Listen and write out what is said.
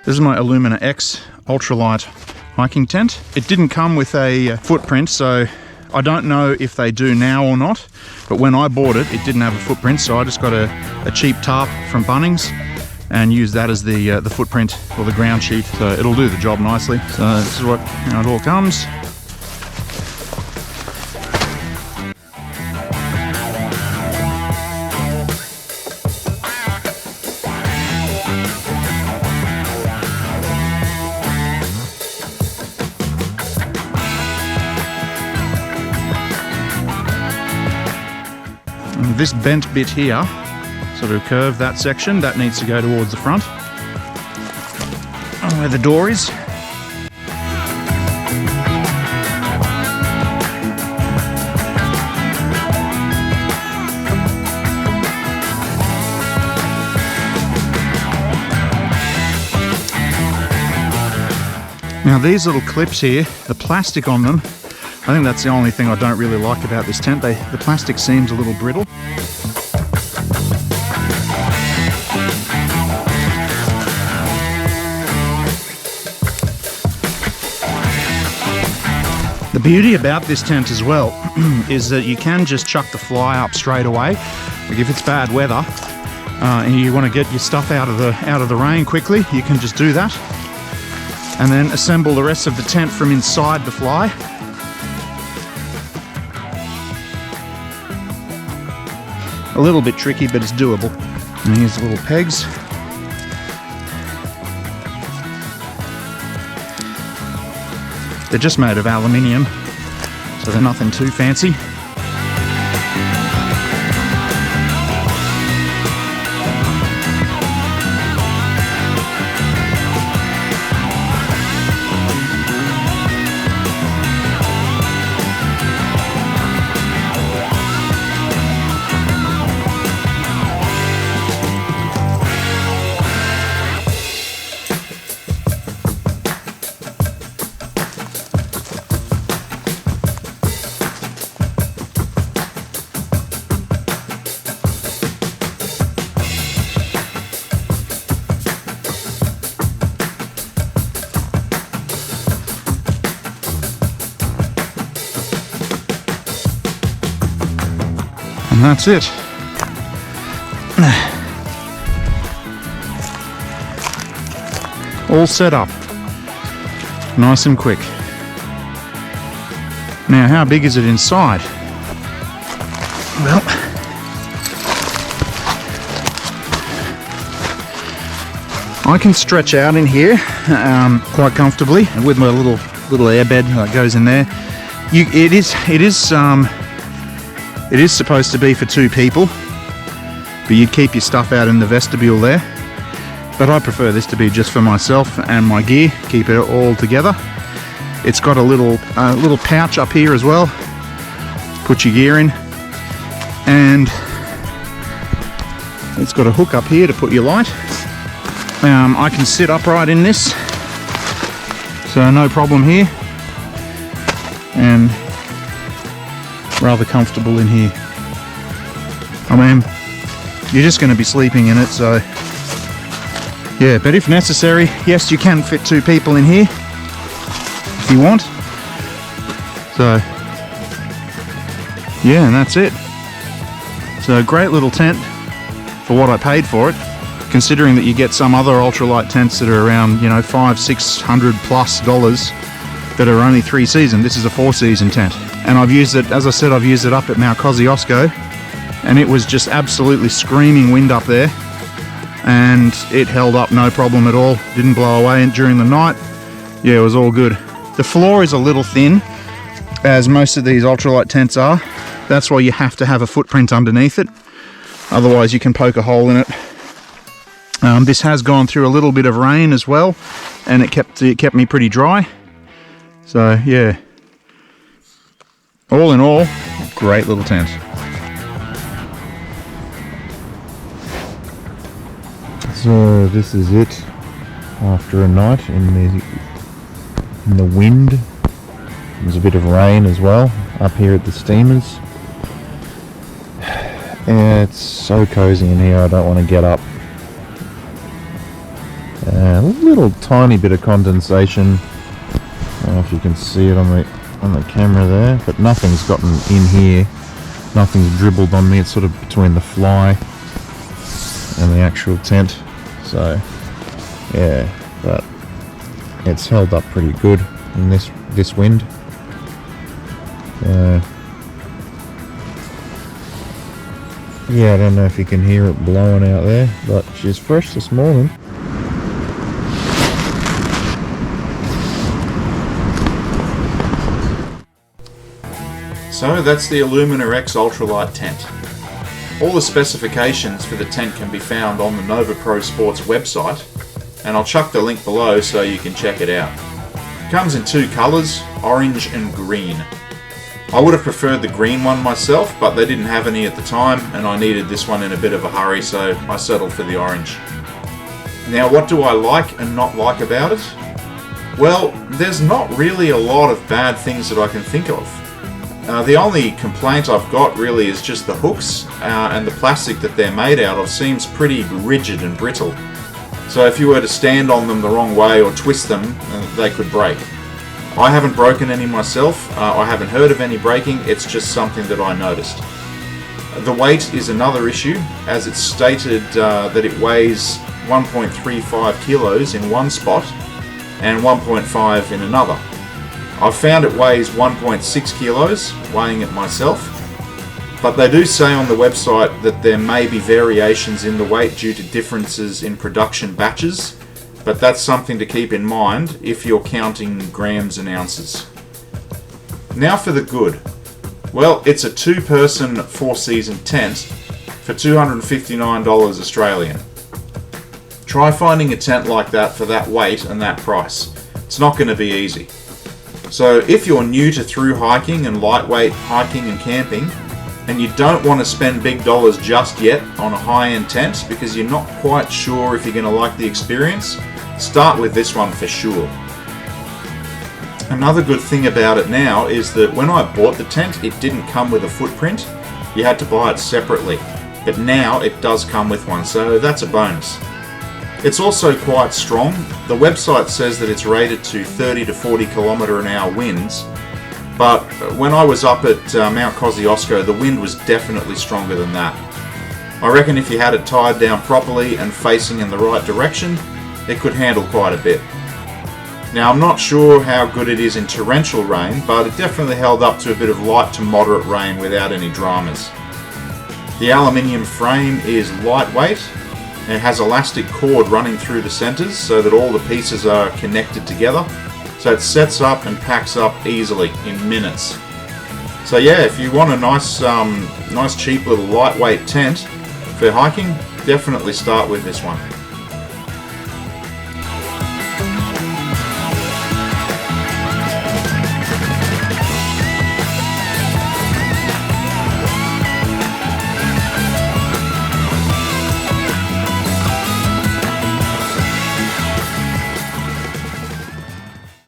This is my Illumina X Ultralight hiking tent. It didn't come with a footprint, so I don't know if they do now or not, but when I bought it, it didn't have a footprint, so I just got a cheap tarp from Bunnings and used that as the footprint or the ground sheet, so it'll do the job nicely. So this is how it all comes. And this bent bit here, sort of curve that section, that needs to go towards the front, where the door is. Now these little clips here, the plastic on them, I think that's the only thing I don't really like about this tent. The plastic seems a little brittle. The beauty about this tent as well is that you can just chuck the fly up straight away. Like if it's bad weather and you want to get your stuff out of the rain quickly, you can just do that. And then assemble the rest of the tent from inside the fly. A little bit tricky, but it's doable. And here's the little pegs. They're just made of aluminium, so they're nothing too fancy. And that's it. All set up. Nice and quick. Now, how big is it inside? Well, I can stretch out in here quite comfortably with my little airbed that goes in there. It is supposed to be for 2 people, but you'd keep your stuff out in the vestibule there. But I prefer this to be just for myself and my gear, keep it all together. It's got a little pouch up here as well, put your gear in, and it's got a hook up here to put your light. I can sit upright in this, so no problem here, and rather comfortable in here. I mean, you're just going to be sleeping in it, so yeah, but if necessary, yes, you can fit 2 people in here if you want. So yeah, and that's it. So great little tent for what I paid for it, considering that you get some other ultralight tents that are around, you know, $500-600 plus that are only 3 season. This is a 4 season tent, and I've used it, as I said, I've used it up at Mount Kosciuszko, and it was just absolutely screaming wind up there, and it held up no problem at all. Didn't blow away during the night. Yeah, it was all good. The floor is a little thin, as most of these ultralight tents are. That's why you have to have a footprint underneath it, otherwise you can poke a hole in it. This has gone through a little bit of rain as well, and it kept me pretty dry. So yeah, all in all, great little tent. So this is it after a night in the wind. There's a bit of rain as well up here at the steamers. It's so cozy in here, I don't want to get up. A little tiny bit of condensation. I don't know if you can see it on the camera there, but nothing's gotten in here. Nothing's dribbled on me. It's sort of between the fly and the actual tent. So yeah, but it's held up pretty good in this wind. Yeah, I don't know if you can hear it blowing out there, but she's fresh this morning. So that's the Illumina X Ultralight tent. All the specifications for the tent can be found on the Novapro Sports website, and I'll chuck the link below so you can check it out. It comes in two colours, orange and green. I would have preferred the green one myself, but they didn't have any at the time, and I needed this one in a bit of a hurry, so I settled for the orange. Now, what do I like and not like about it? Well, there's not really a lot of bad things that I can think of. The only complaint I've got really is just the hooks, and the plastic that they're made out of seems pretty rigid and brittle. So if you were to stand on them the wrong way or twist them, they could break. I haven't broken any myself, I haven't heard of any breaking, it's just something that I noticed. The weight is another issue, as it's stated that it weighs 1.35 kilos in one spot and 1.5 in another. I've found it weighs 1.6 kilos, weighing it myself, but they do say on the website that there may be variations in the weight due to differences in production batches, but that's something to keep in mind if you're counting grams and ounces. Now for the good. Well, it's a two-person, four-season tent for $259 Australian. Try finding a tent like that for that weight and that price. It's not going to be easy. So if you're new to through hiking and lightweight hiking and camping, and you don't want to spend big dollars just yet on a high-end tent because you're not quite sure if you're going to like the experience, start with this one for sure. Another good thing about it now is that when I bought the tent, it didn't come with a footprint. You had to buy it separately, but now it does come with one, so that's a bonus. It's also quite strong. The website says that it's rated to 30 to 40 km/h winds, but when I was up at Mount Kosciuszko, the wind was definitely stronger than that. I reckon if you had it tied down properly and facing in the right direction, it could handle quite a bit. Now, I'm not sure how good it is in torrential rain, but it definitely held up to a bit of light to moderate rain without any dramas. The aluminium frame is lightweight, and it has elastic cord running through the centres so that all the pieces are connected together, so it sets up and packs up easily in minutes. So yeah, if you want a nice cheap little lightweight tent for hiking, definitely start with this one.